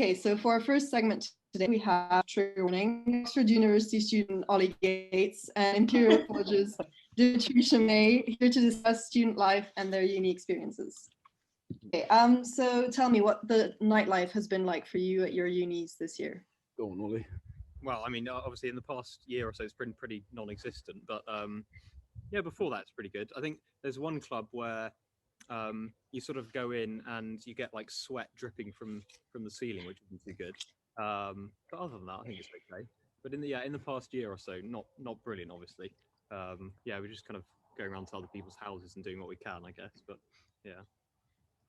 Okay, so for our first segment today, we have trigger warning, Oxford University student Ollie Gates and Imperial College's Dimitri Chamay here to discuss student life and their uni experiences. Okay, so tell me what the nightlife has been like for you at your unis this year. Go on, Ollie. Well, I mean, obviously in the past year or so, it's been pretty non-existent, but yeah, before that, it's pretty good. I think there's one club where you sort of go in and you get like sweat dripping from the ceiling, which isn't too good. But other than that, I think it's okay. But in the past year or so, not brilliant, obviously. Yeah, we're just kind of going around to other people's houses and doing what we can, I guess. But yeah.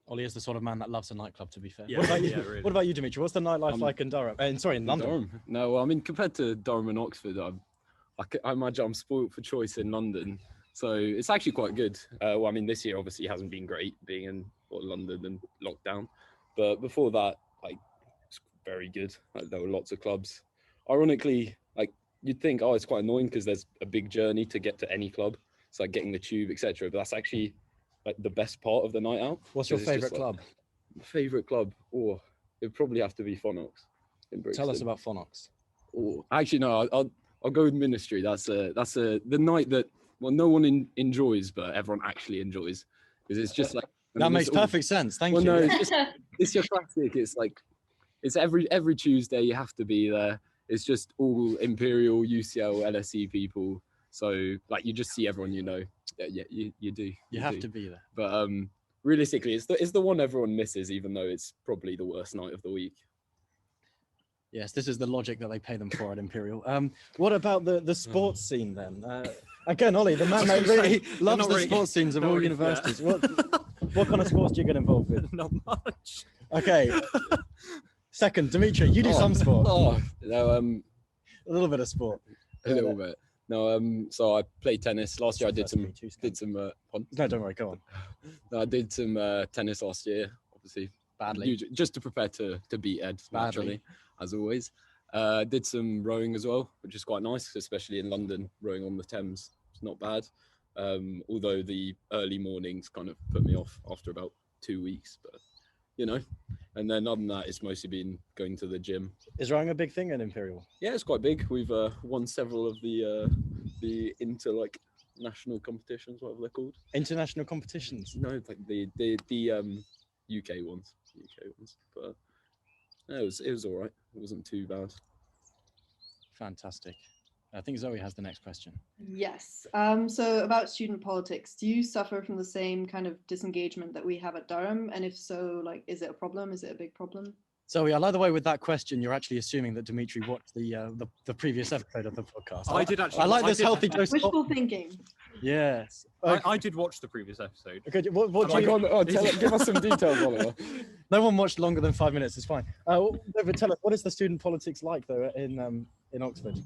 Ollie is the sort of man that loves a nightclub, to be fair. Yeah, what about you? Yeah, really. What about you, Dimitri? What's the nightlife like in Durham? In London. Durham. No, well, I mean, compared to Durham and Oxford, I imagine I'm spoilt for choice in London. So it's actually quite good. Well, I mean, this year obviously hasn't been great, being in London and lockdown. But before that, like, it's very good. Like, there were lots of clubs. Ironically, like, you'd think, oh, it's quite annoying because there's a big journey to get to any club. It's like getting the tube, etc. But that's actually like the best part of the night out. What's your favourite club? Favourite club? Oh, it'd probably have to be Phonox in Brixton. Tell us about Phonox. Oh, actually, no, I'll go with Ministry. That's the night that, well, no one enjoys, but everyone actually enjoys, because it's just like that makes perfect sense. Thank you. No, it's your classic. It's like it's every Tuesday you have to be there. It's just all Imperial, UCL, LSE people. So like you just see everyone, you know. Yeah, you do. You have to be there. But realistically, it's the one everyone misses, even though it's probably the worst night of the week. Yes, this is the logic that they pay them for at Imperial. What about the sports scene then? Again, Ollie, the man that really loves the sports scenes of all universities. What kind of sports do you get involved with? Not much. Okay. Second, Dimitri, you do some sport. Oh, no, a little bit of sport. A little bit. No, so I played tennis last year. I did some. No, don't worry. Go on. No, I did some tennis last year. Obviously, badly. Just to prepare to beat Ed. Naturally, as always. Did some rowing as well, which is quite nice, especially in London. Rowing on the Thames, it's not bad. Although the early mornings kind of put me off after about 2 weeks, but you know. And then other than that, it's mostly been going to the gym. Is rowing a big thing at Imperial? Yeah, it's quite big. We've won several of the national competitions, whatever they're called. International competitions? No, like the UK ones. But yeah, it was all right. It wasn't too bad. Fantastic. I think Zoe has the next question. Yes. So about student politics, do you suffer from the same kind of disengagement that we have at Durham? And if so, like, is it a problem? Is it a big problem? Zoe, I like the way with that question, you're actually assuming that Dimitri watched the previous episode of the podcast. I did actually. I like this healthy dose. Wishful thinking. Yes. I did watch the previous episode. Okay, give us some details, Oliver. No one watched longer than 5 minutes. It's fine. But tell us, what is the student politics like though in Oxford?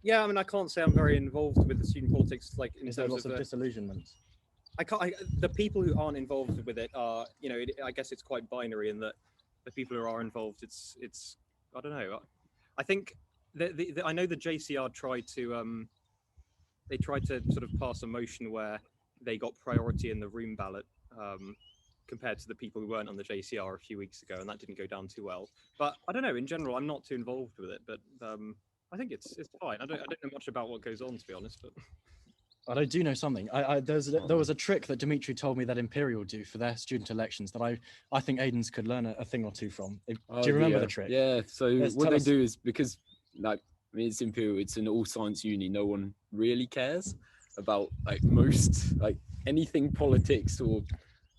Yeah, I mean, I can't say I'm very involved with the student politics, like in terms lots of disillusionment. The people who aren't involved with it are, you know, I guess it's quite binary in that the people who are involved, it's I don't know. I think I know the JCR tried to sort of pass a motion where they got priority in the room ballot compared to the people who weren't on the JCR a few weeks ago, and that didn't go down too well. But I don't know. In general, I'm not too involved with it, but I think it's fine. I don't know much about what goes on, to be honest, but I do know something. There was a trick that Dimitri told me that Imperial do for their student elections that I think Aidan's could learn a thing or two from. Do you remember the trick? Yeah. So what they do is, because like, I mean, it's Imperial, it's an all science uni. No one really cares about like most like anything politics or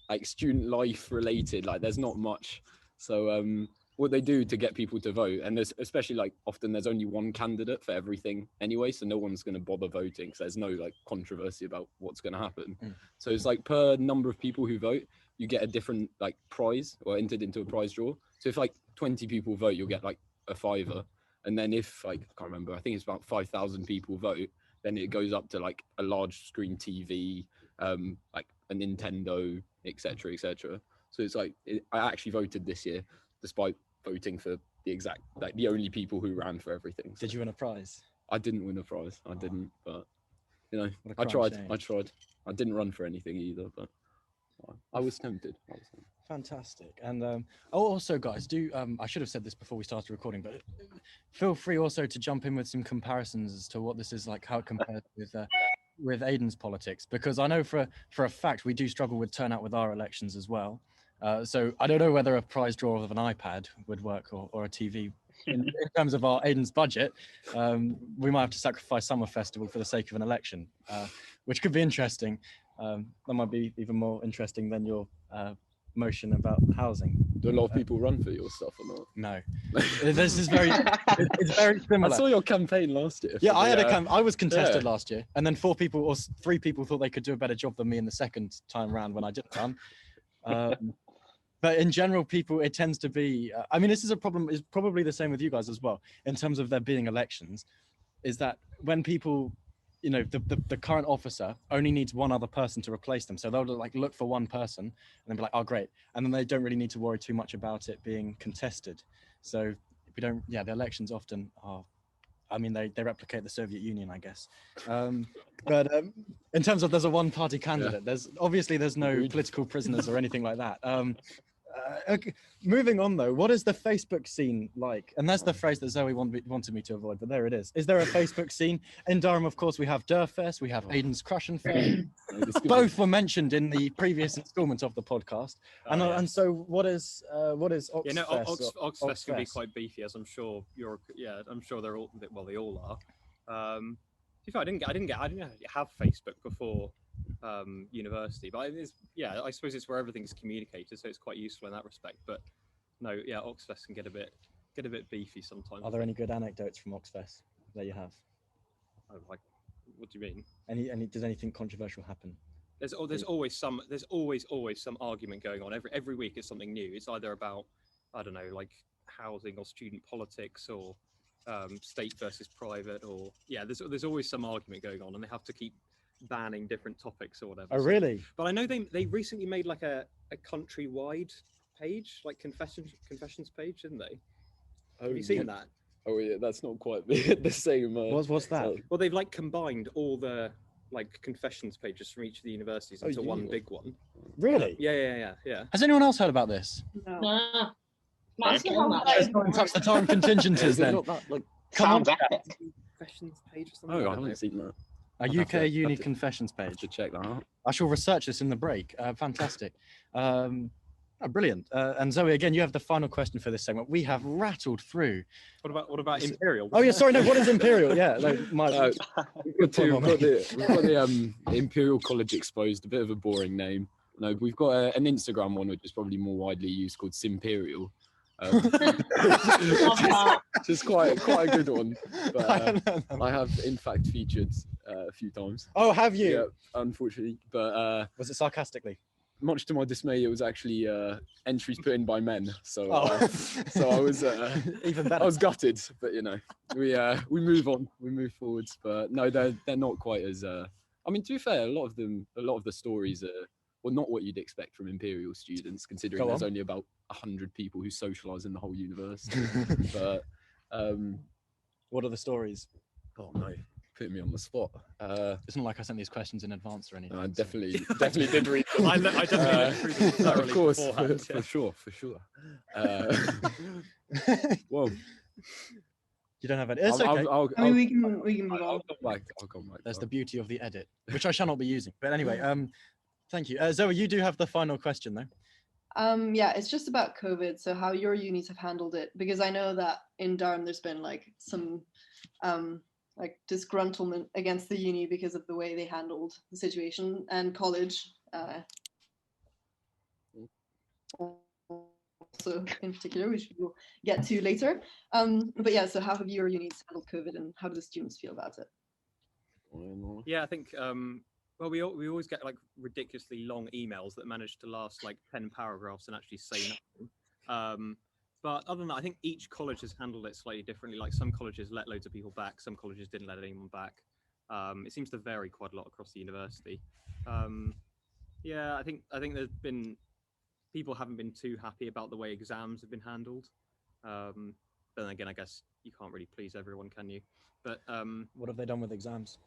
like student life related. Like, there's not much. So what they do to get people to vote, and there's especially like often there's only one candidate for everything anyway, so no one's going to bother voting because there's no like controversy about what's going to happen. So it's like per number of people who vote, you get a different like prize or entered into a prize draw. So if like 20 people vote, you'll get like a £5, and then if like I can't remember, I think it's about 5,000 people vote, then it goes up to like a large screen TV, like a Nintendo, etc., etc. So it's like I actually voted this year despite voting for the exact, like the only people who ran for everything. So did you win a prize? I didn't win a prize. I didn't, but you know, I tried. I didn't run for anything either, but I was tempted. Fantastic. And also, guys, do I should have said this before we started recording, but feel free also to jump in with some comparisons as to what this is like, how it compares with Aidan's politics, because I know for a fact we do struggle with turnout with our elections as well. So I don't know whether a prize draw of an iPad would work or a TV. In terms of our Aidan's budget, we might have to sacrifice Summer Festival for the sake of an election, which could be interesting. That might be even more interesting than your motion about housing. Do a lot of people run for your stuff or not? No, this is it's very similar. I saw your campaign last year. Yeah, I was contested last year, and then 4 people or 3 people thought they could do a better job than me in the second time round when I didn't run. But in general, people, it tends to be, I mean, this is a problem, is probably the same with you guys as well, in terms of there being elections, is that when people, you know, the current officer only needs one other person to replace them. So they'll like look for one person and then be like, oh, great. And then they don't really need to worry too much about it being contested. So we don't, yeah, the elections often are, I mean, they replicate the Soviet Union, I guess. But in terms of there's a one-party candidate, there's no political prisoners or anything like that. Okay. Moving on though, what is the Facebook scene like? And that's the phrase that Zoe wanted me to avoid, but there it is. Is there a Facebook scene? In Durham, of course, we have Durfest, we have Aidan's Crush and Fest. Both were mentioned in the previous installment of the podcast. And so what is Oxfest? Yeah, no, Oxfest can be quite beefy, as I'm sure I'm sure they're all, well, they all are. I didn't have Facebook before university, but I suppose it's where everything's communicated, so it's quite useful in that respect. But no, yeah, Oxfest can get a bit beefy sometimes. Are there any good anecdotes from Oxfest that you have? Oh, like, what do you mean? Any does anything controversial happen? There's always some argument going on. Every week is something new. It's either about, I don't know, like housing or student politics or state versus private, or there's always some argument going on, and they have to keep banning different topics or whatever. Oh, really? But I know they recently made like a countrywide page, like confessions page, didn't they? Have you seen that? Oh yeah, that's not quite the same. What's that? Well, they've like combined all the like confessions pages from each of the universities into one big one. Really? Yeah. Has anyone else heard about this? No. Touch the Durham contingencies then. Sounds epic. Confessions page or something. Oh, I haven't seen that. A UK uni confessions page. To check that out. I shall research this in the break. Fantastic. Brilliant. And Zoe, again, you have the final question for this segment. We have rattled through. What about Imperial? Oh yeah, sorry. No, what is Imperial? Yeah, we've got the Imperial College Exposed. A bit of a boring name. No, we've got an Instagram one which is probably more widely used called Simperial. Just quite a good one. But I have in fact featured a few times. Oh, have you? Yeah, unfortunately. But was it sarcastically? Much to my dismay, it was actually entries put in by men. So so I was even better. I was gutted, but you know, we move on, we move forwards. But no, they're not quite as. I mean, to be fair, a lot of the stories are not what you'd expect from Imperial students, considering there's only about 100 people who socialise in the whole university. But what are the stories? Oh no, putting me on the spot. It's not like I sent these questions in advance or anything. I definitely did read them. I definitely went through them thoroughly, of course, beforehand, for sure. Well, you don't have it. It's okay. We can move on. I'll come back. There's the beauty of the edit, which I shall not be using. But anyway, thank you. Zoe, you do have the final question though. Yeah, it's just about COVID. So how your unis have handled it, because I know that in Durham there's been like some like disgruntlement against the uni because of the way they handled the situation, and college also in particular, which we'll get to later. But yeah, so how have your unis handled COVID, and how do the students feel about it? Yeah, I think well, we always get like ridiculously long emails that manage to last like 10 paragraphs and actually say nothing. But other than that, I think each college has handled it slightly differently. Like some colleges let loads of people back, some colleges didn't let anyone back. It seems to vary quite a lot across the university. Yeah, I think there's been people haven't been too happy about the way exams have been handled. But then again, I guess you can't really please everyone, can you? But what have they done with exams?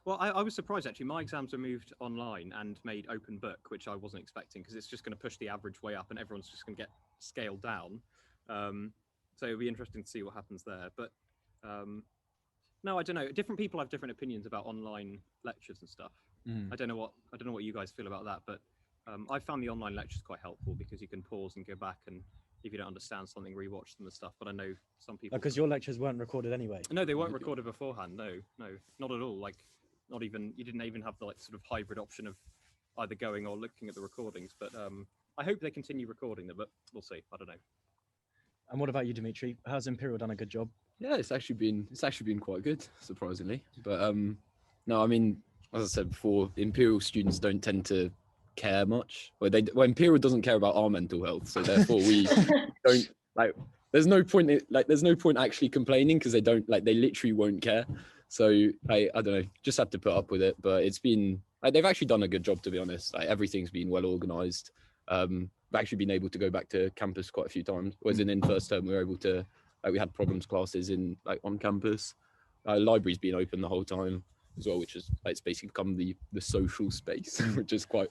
Well, I was surprised actually. My exams were moved online and made open book, which I wasn't expecting because it's just going to push the average way up and everyone's just going to get scaled down. So it'll be interesting to see what happens there. But no, I don't know. Different people have different opinions about online lectures and stuff. I don't know what you guys feel about that, but I found the online lectures quite helpful because you can pause and go back, and if you don't understand something, rewatch them and stuff. But I know some people Because your lectures weren't recorded anyway. No, they weren't recorded beforehand. No, not at all. Like, not even you didn't even have the like sort of hybrid option of either going or looking at the recordings. But I hope they continue recording them, but we'll see. I don't know. And what about you, Dimitri? Has Imperial done a good job? Yeah, it's actually been quite good, surprisingly. But no, I mean, as I said before, Imperial students don't tend to care much. Well, Imperial doesn't care about our mental health, so therefore we don't like. There's no point actually complaining because they literally won't care. So I don't know, just have to put up with it. But it's been they've actually done a good job, to be honest. Like, everything's been well organized. I've actually been able to go back to campus quite a few times. Whereas in first term we were able to we had problems classes on campus. Library's been open the whole time as well, which is it's basically become the social space, which is quite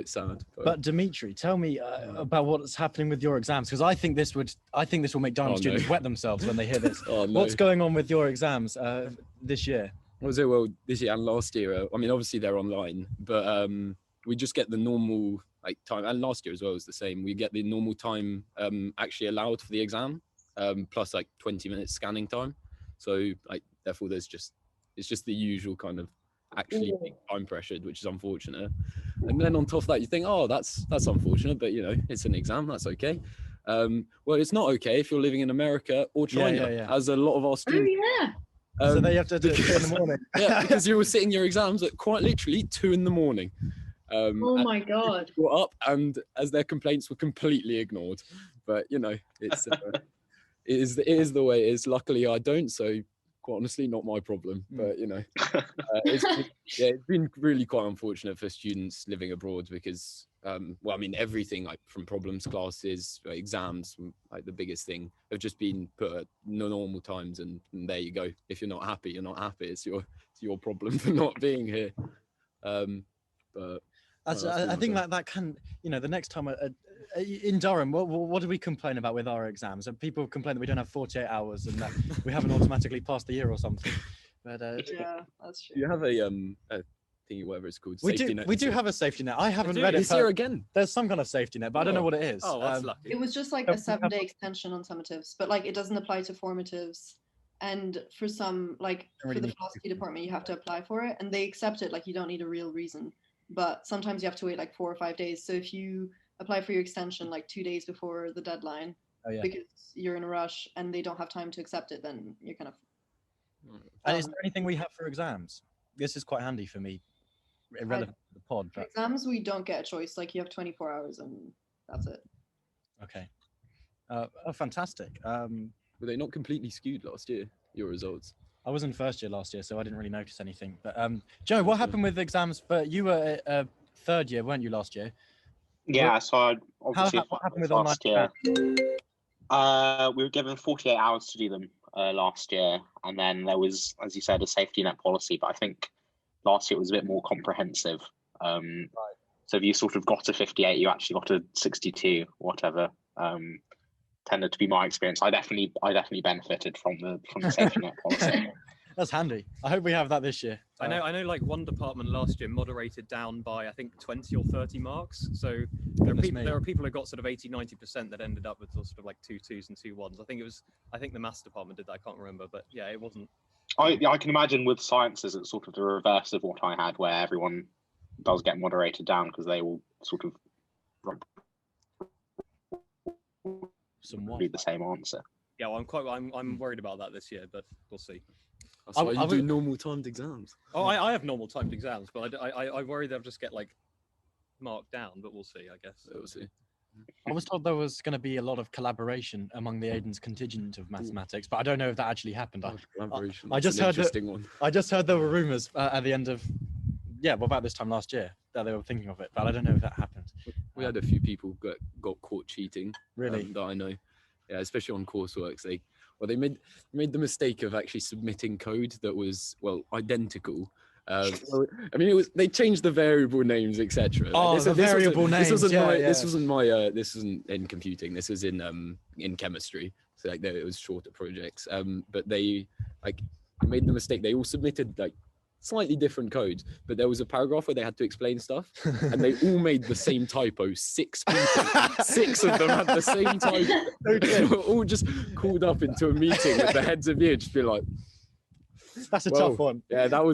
sad. But Dimitri, tell me about what's happening with your exams, because I think this will make Durham students wet themselves when they hear this. What's going on with your exams this year? Well, this year and last year, I mean, obviously they're online, but we just get the normal time, and last year as well was the same. We get the normal time actually allowed for the exam, plus 20 minutes scanning time. So therefore it's just the usual kind of actually being time pressured, which is unfortunate. And then on top of that, you think, oh, that's unfortunate, but it's an exam, that's okay. Well, it's not okay if you're living in America or China, as a lot of our students. Oh yeah. So they have to do it in the morning. Yeah, because you're sitting your exams at quite literally 2 a.m. Oh my God. Got up, and as their complaints were completely ignored. But it's it is the way it is. Luckily, I don't. So quite honestly, not my problem. But it's been really quite unfortunate for students living abroad because well, I mean, everything from problems classes, exams, the biggest thing have just been put at normal times, and there you go. If you're not happy, you're not happy. It's your problem for not being here. But I think that can, the next time in Durham, what do we complain about with our exams? And people complain that we don't have 48 hours and that we haven't automatically passed the year or something. But yeah, that's true. You have a thingy, whatever it's called. We do have a safety net. I haven't read it. This year again. There's some kind of safety net, but I don't know what it is. Oh, that's lucky. It was just a 7-day extension on summatives, but it doesn't apply to formatives. And for some, for the philosophy department, you have to apply for it, and they accept it. You don't need a real reason. But sometimes you have to wait 4 or 5 days. So if you apply for your extension 2 days before the deadline, because you're in a rush and they don't have time to accept it, then you're kind of. And is there anything we have for exams? This is quite handy for me, irrelevant to the pod. For exams, we don't get a choice. You have 24 hours and that's it. Okay. Oh, fantastic. Were they not completely skewed last year, your results? I was in first year last year, so I didn't really notice anything. But Joe, what happened with exams? But you were third year, weren't you, last year? Yeah, so obviously what happened with last online year? We were given 48 hours to do them last year, and then there was, as you said, a safety net policy. But I think last year it was a bit more comprehensive. So if you sort of got to 58, you actually got to 62, whatever. Tended to be my experience. I definitely benefited from the safety net policy. That's handy. I hope we have that this year. I know one department last year moderated down by I think 20 or 30 marks. So there are people who got sort of 80-90% that ended up with sort of 2 2s and 2 1s. I think the maths department did that. I can't remember, but yeah, it wasn't. I can imagine with sciences it's sort of the reverse of what I had, where everyone does get moderated down because they will sort of be the same answer. Yeah, well, I'm worried about that this year, but we'll see. That's why you do normal timed exams. Oh, I have normal timed exams, but I worry they'll just get marked down, but we'll see, I guess. We'll see. I was told there was going to be a lot of collaboration among the Aidan's contingent of mathematics, but I don't know if that actually happened. I just heard there were rumours at the end of, about this time last year that they were thinking of it, but I don't know if that happened. We had a few people got caught cheating. Really? That I know. Yeah, especially on coursework. They made the mistake of actually submitting code that was identical, Well, I mean, they changed the variable names, etc. Oh, the variable names. This wasn't in computing. This was in chemistry. So like, it was shorter projects. But they made the mistake. They all submitted like slightly different codes, but there was a paragraph where they had to explain stuff, and they all made the same typo. 6 people, 6 of them had the same typo. They were all just called up into a meeting with the heads of year, just be like, that's a tough one. Yeah, that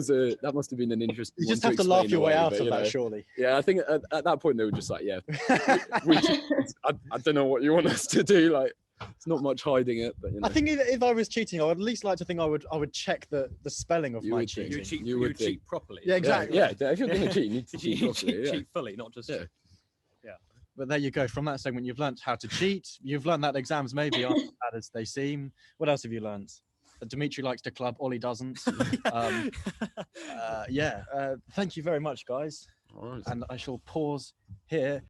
must have been an interesting. You just have to laugh your way out of that, surely. Yeah, I think at that point they were just like, yeah, I don't know what you want us to do. Like, it's not much hiding it, but I think if I was cheating, I would at least like to think I would check the spelling of my cheating. You would cheat properly. Yeah, exactly. Yeah, if you're going to cheat, you need to cheat properly. Cheat fully, not just. Yeah. But there you go. From that segment, you've learnt how to cheat. You've learnt that exams maybe aren't as bad as they seem. What else have you learnt? That Dimitri likes to club, Ollie doesn't. Thank you very much, guys. All right. And I shall pause here.